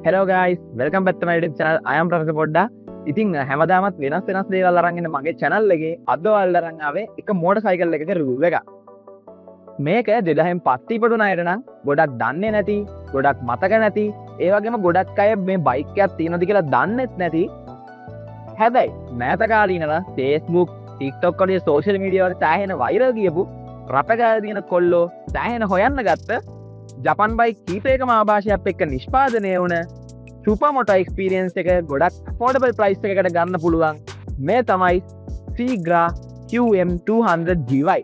Hello guys, welcome back to my YouTube channel. I am Professor Podda. ඉතින් හැමදාමත් වෙනස් දේවල් අරන් ඉන්න මගේ channel එකේ අද ඔයාලට අරන් ආවේ එක motorcycle එකක review එකක්. මේක 2000න් පස්සේ ඉපදුන අයට නම් ගොඩක් දන්නේ නැති, ගොඩක් මතක නැති, ඒ වගේම ගොඩක් අය මේ බයික් එකක් තියෙනවද කියලා දන්නේත් නැති. හැබැයි මෑත කාලේ ඉඳලා Facebook, TikTok වගේ social media වල සෑහෙන viral ගියපු රපගාලා තියෙන කොල්ලෝ සෑහෙන හොයන්න ගත්ත ජපන් බයික් කීපයකම ආభాෂයක් එක්ක නිෂ්පාදනය වුණ සුපර්මෝටෝ එක්ස්පීරියන්ස් එක ගොඩක් affordable price එකකට ගන්න පුළුවන්. මේ තමයි Seegra QM200GY.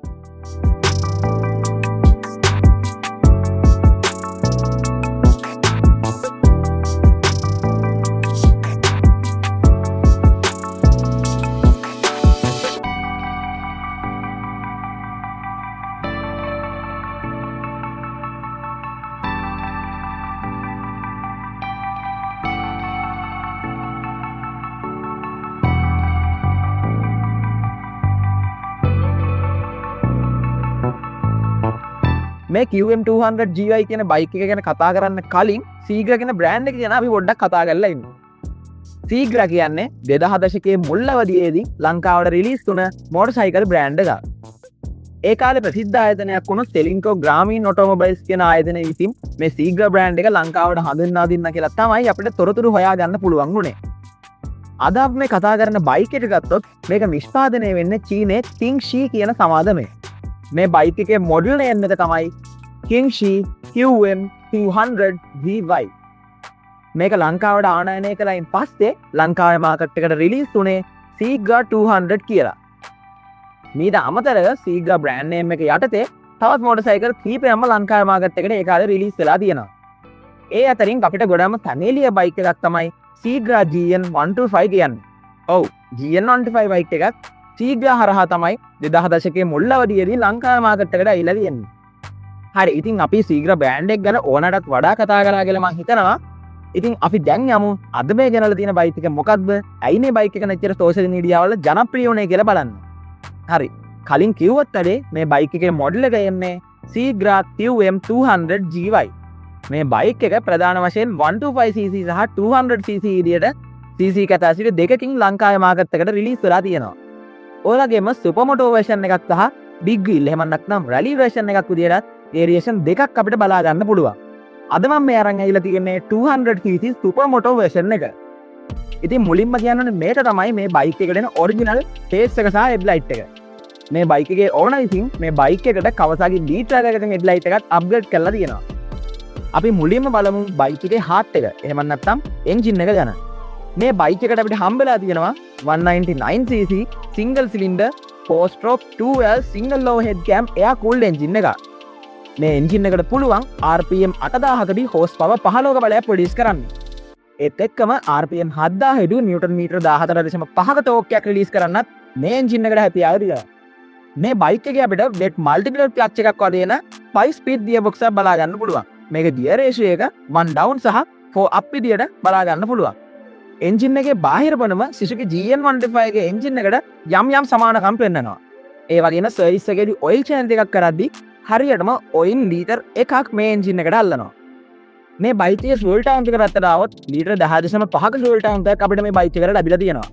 මේ QM200GY කියන බයික් එක ගැන කතා කරන්න කලින් Seegra කියන බ්‍රෑන්ඩ් එක ගැන අපි පොඩ්ඩක් කතා කරලා ඉමු. Seegra කියන්නේ 2000 දශකයේ මුල් අවධියේදී ලංකාවට රිලීස් වුණ මොටර්සයිකල් බ්‍රෑන්ඩ් එකක්. ඒ කාලේ ප්‍රසිද්ධ ආයතනයක් වුණු Selinco Grameen Automobiles කියන ආයතනය විසින් මේ Seegra බ්‍රෑන්ඩ් එක ලංකාවට හඳුන්වා දෙන්න කියලා තමයි අපිට තොරතුරු හොයාගන්න පුළුවන් වුණේ. අද අපි මේ කතා කරන බයික් එක ගත්තොත් මේක නිෂ්පාදනය වෙන්නේ චීනයේ Tingxi කියන සමාදමේ. මේ බයික් එකේ මොඩල් නේම් එක තමයි Tingxi QM200GY. මේක ලංකාවට ආනයනය කළයින් පස්සේ ලංකාවේ මාකට් එකට රිලීස් වුණේ Seegra 200 කියලා. මීට අමතරව Seegra බ්‍රෑන්ඩ් නේම් එක යටතේ තවත් මොටර්සයිකල් කීපයක්ම ලංකාවේ මාකට් එකට ඒ කාලේ රිලීස් වෙලා තියෙනවා. ඒ අතරින් අපිට ගොඩම තනේලිය බයික් එකක් තමයි Seegra GN125 කියන්නේ. ඔව්, GN125 බයික් එකක් Seegra හරහා තමයි 2000 දශකයේ මුල් අවධියේදී ලංකාවේ මාකට් එකට ඇවිල්ලා තියෙන්නේ. හරි, ඉතින් අපි Seegra බ්‍රෑන්ඩ් එක ගැන ඕනටත් වඩා කතා කරා කියලා මම හිතනවා. ඉතින් අපි දැන් යමු අද මේ ගෙනල්ලා තියෙන බයික් එක මොකක්ද? ඇයි මේ බයික් එක නැච්චර සෝෂල් මීඩියා වල ජනප්‍රිය වුනේ කියලා බලන්න. හරි, කලින් කිව්වත් වැඩේ මේ බයික් එකේ මොඩල් එක එන්නේ Seegra QM200GY. මේ බයික් එක ප්‍රධාන වශයෙන් 125cc සහ 200cc විදියට cc capacity දෙකකින් ලංකාවේ මාකට් එකට රිලීස් වෙලා තියෙනවා. ඔයගොල්ලෝගේම සුපර්මෝටෝ version එකක් සහ big wheel එහෙම නැත්නම් rally version එකක් විදියට variation දෙකක් අපිට බලා ගන්න පුළුවන්. අද මම මේ අරන් ඇවිල්ලා තියෙන්නේ 200cc සුපර්මෝටෝ version එක. ඉතින් මුලින්ම කියන්නනේ මේක තමයි මේ බයික් එකට එන original face එක සහ headlight එක. මේ බයික් එකේ ඕනර් ඉතින් මේ බයික් එකට Kawasaki D-Track එකකින් headlight එකත් upgrade කරලා තියෙනවා. අපි මුලින්ම බලමු බයික් එකේ heart එක. එහෙම නැත්නම් engine එක ගැන. මේ බයික් එකට අපිට හම්බෙලා තියෙනවා 199cc single cylinder 4 stroke 2L single low head cam air cooled engine එක. මේ engine එකට පුළුවන් RPM 8000කදී horse power 15ක බලයක් ප්‍රොඩියුස් කරන්න. ඒත් එක්කම RPM 7000 නිව්ටන් මීටර 14.5ක ටෝක් එකක් රිලීස් කරන්නත් මේ engine එකට හැකියාව තියෙනවා. මේ බයික් එකේ අපිට net multiple clutch එකක් වගේ එන 5 speed gearbox එකක් බලා ගන්න පුළුවන්. මේක gear ratio එක 1 down සහ 4 up විදියට බලා ගන්න පුළුවන්. එන්ජින් එකේ බාහිර පනම Suzuki GN125 ගේ එන්ජින් එකට යම් සමානකම් පෙන්නනවා. ඒ වගේම සර්විස් එකේදී ඔයිල් චේන්ජ් එකක් කරද්දී හරියටම ඔයිල් ලීටර් එකක් මේ එන්ජින් එකට අල්ලනවා. මේ බයික් එකේ ෆියුල් ටැංක් එක පැත්තට ආවොත් ලීටර් 10.5ක ෆියුල් ටැංක් එකක් අපිට මේ බයික් එකට ලැබිලා තියෙනවා.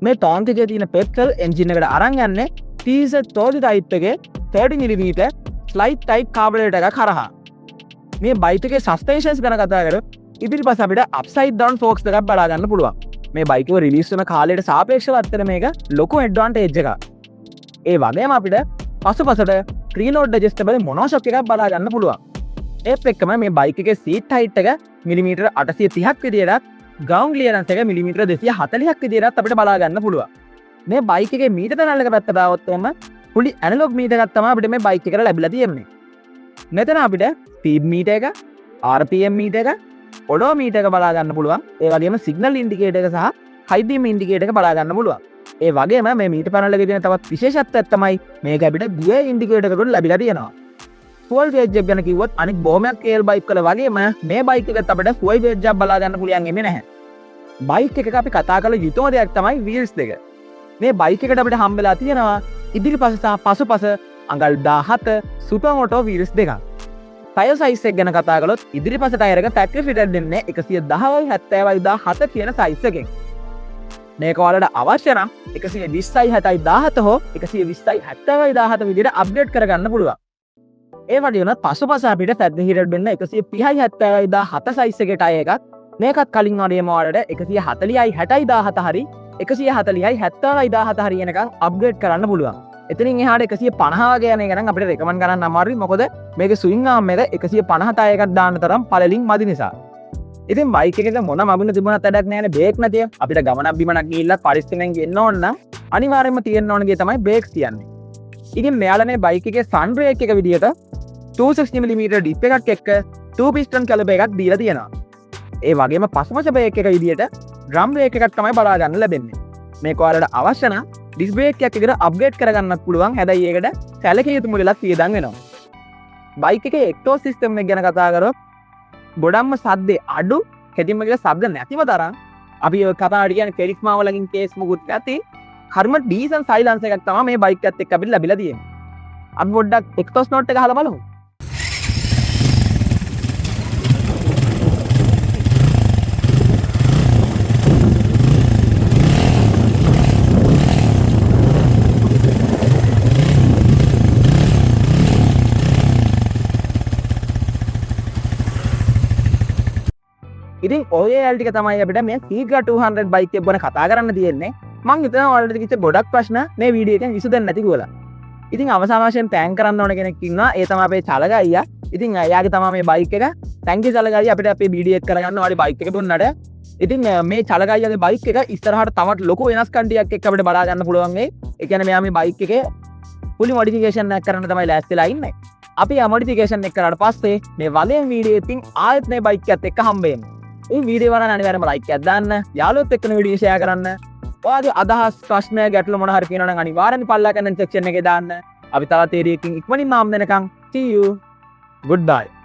මේ ටැංක් එකේ තියෙන පෙට්‍රල් එන්ජින් එකට අරන් යන්නේ TZ30 type එකේ 30mm slide type carburetor එකක් හරහා. මේ බයික් එකේ සස්පෙන්ෂන්ස් ගැන කතා කරොත් ඉදිරිපස අපිට අප්සයිඩ් ඩවුන් ෆෝක්ස් එකක් බලා ගන්න පුළුවන්. මේ බයික් එක රිලීස් වෙන කාලයට සාපේක්ෂව අතර මේක ලොකු ඇඩ්වාන්ටේජ් එකක්. ඒ වගේම අපිට පසුපසට ප්‍රීලෝඩ් ඇඩ්ජස්ටබල් මොනෝෂොක් එකක් බලා ගන්න පුළුවන්. ඒත් එක්කම මේ බයික් එකේ සීට් හයිට් එක මිලිමීටර 830ක් විදියට, ග්‍රවුන්ඩ් ක්ලියරන්ස් එක මිලිමීටර 240ක් විදියට අපිට බලා ගන්න පුළුවන්. මේ බයික් එකේ මීටර පැනල් එක පැත්තට ආවොත් එම fully analog මීටර් එකක් තමයි අපිට මේ බයික් එකට ලැබිලා තියෙන්නේ. මෙතන අපිට ස්පීඩ් මීටර් එක, RPM මීටර් එක, ඔඩෝමීටර් එක බලා ගන්න පුළුවන්. ඒ වගේම සිග්නල් ඉන්ඩිකේටර් එක සහ හයි බීම් ඉන්ඩිකේටර් එක බලා ගන්න පුළුවන්. ඒ වගේම මේ මීටර් පැනල් එකේ තියෙන තවත් විශේෂත්වයක් තමයි මේක අපිට ගියර් ඉන්ඩිකේටර් එකකට ලැබිලා තියෙනවා. ෆුවල් ගේජ් එක ගැන කිව්වොත් අනිත් බොහොමයක් කේල් බයික් වල වගේම මේ බයික් එකත් අපිට ෆුවල් ගේජ් එකක් බලා ගන්න පුළුවන් එන්නේ නැහැ. බයික් එකක අපි කතා කළ යුතුම දෙයක් තමයි වීල්ස් දෙක. මේ බයික් එකට අපිට හම්බෙලා තියෙනවා ඉදිරිපස සහ පසුපස අඟල් 17 සුපර්මෝටෝ වීල්ස් දෙකක්. ටයර් සයිස් එක ගැන කතා කළොත් ඉදිරිපස ටයර් එක ෆැක්ටරි ෆිටඩ් දෙන්නේ 110යි 70යි 17 කියන සයිස් එකෙන්. මේක ඔයාලට අවශ්‍ය නම් 120යි 60යි 17 හෝ 120යි 70යි 17 විදිහට අප්ඩේට් කරගන්න පුළුවන්. ඒ වගේ වුණත් පසුපස අපිට ෆැක්ටරි ෆිටඩ් වෙන්න 130යි 70යි 17 සයිස් එකේ ටයර් එකක් මේකත් කලින් වගේම ඔයාලට 140යි 60යි 17 හරි 140යි 70යි 17 හරි වෙනකන් අප්ග්‍රේඩ් කරන්න පුළුවන්. එතනින් එහාට 150 වගේ යන එක නම් අපිට රෙකමන්ඩ් කරන්න අමාරුයි. මොකද මේකේ ස්විං ආර්ම් එක 150 ටයර් එකක් දාන්න තරම් පළලින් මදි නිසා. ඉතින් බයික් එකක මොන මගුල තිබුණත් වැඩක් නැහැ නේ බ්‍රේක් නැතිව. අපිට ගමනක් බිමනක් ගිහිල්ලා පරිස්සමෙන් ගෙන්න ඕන නම් අනිවාර්යයෙන්ම තියෙන්න ඕන ගේ තමයි බ්‍රේක්ස් කියන්නේ. ඉතින් මෙයාලා මේ බයික් එකේ සන් බ්‍රේක් එක විදියට 260mm ඩිප් එකක් එක්ක 2 piston caliper එකක් දීලා තියෙනවා. ඒ වගේම පසුපස බ්‍රේක් එක විදියට ඩ්‍රම් බ්‍රේක් එකක් තමයි බලා ගන්න ලැබෙන්නේ. මේක ඔයාලට අවශ්‍ය නම් ඩිස්ක් බ්‍රේක් එකක් එකට අප්ග්‍රේඩ් කරගන්නත් පුළුවන්. හැබැයි ඒකට සැලකිය යුතු මුලක් වියදම් වෙනවා. බයික් එකේ එක්ටෝස් සිස්ටම් එක ගැන කතා කරොත් ගොඩක්ම සද්දේ අඩු හෙදින්ම කියලා ශබ්ද නැතිව තරම් අපි ඔය කතාවට කියන්නේ කෙරිස්මා වලකින් කේස් මුකුත් නැති හරිම ඩීසන් සයිලන්ස් එකක් තමයි මේ බයික් එකත් එක්ක අපිට ලැබිලා තියෙන්නේ. අපි පොඩ්ඩක් එක්ටෝස් නෝට් එක අහලා බලමු. ඉතින් ඔය ඇල් ටික තමයි අපිට මේ Tigra 200 බයික් එක ගැන කතා කරන්න තියෙන්නේ. මම හිතනවා ඔයාලට කිච්ච ගොඩක් ප්‍රශ්න මේ වීඩියෝ එකෙන් විසඳන්න නැති කියලා. ඉතින් අවසාන වශයෙන් තෑන්ක් කරන්න ඕන කෙනෙක් ඉන්නවා. ඒ තමයි අපේ චලග අයියා. ඉතින් එයාගේ තමයි මේ බයික් එක. තෑන්ක් යු චලග අයියා අපිට අපේ වීඩියෝ එක කරගන්න ඔයාලගේ බයික් එක දුන්නට. ඉතින් මේ චලග අයියාගේ බයික් එක ඉස්සරහට තවත් ලොකු වෙනස්කම් ටිකක් එක්ක අපිට බලා ගන්න පුළුවන් වෙයි. ඒ කියන්නේ මෙයා මේ බයික් එකේ fully modification එකක් කරන්න තමයි ලෑස්තිලා ඉන්නේ. අපි ආ modification එක කරාට පස්සේ මේ වලෙන් වීඩියෝ එකකින් ආයෙත් මේ බයික් එකත් එක්ක හම්බ වෙනවා. මේ වීඩියෝ වල අනිවාර්යයෙන්ම ලයික් එකක් දාන්න, යාළුවොත් එක්කන වීඩියෝ ෂෙයා කරන්න. ඔයාගේ අදහස්, ප්‍රශ්න, ගැටලු මොන හරි කියනවා නම් අනිවාර්යෙන්ම පල්ලා කමෙන්ට් සෙක්ෂන් එකේ දාන්න. අපි තවත් ඒරියකින් ඉක්මනින්ම ආම් වෙනකන් see you. Goodbye.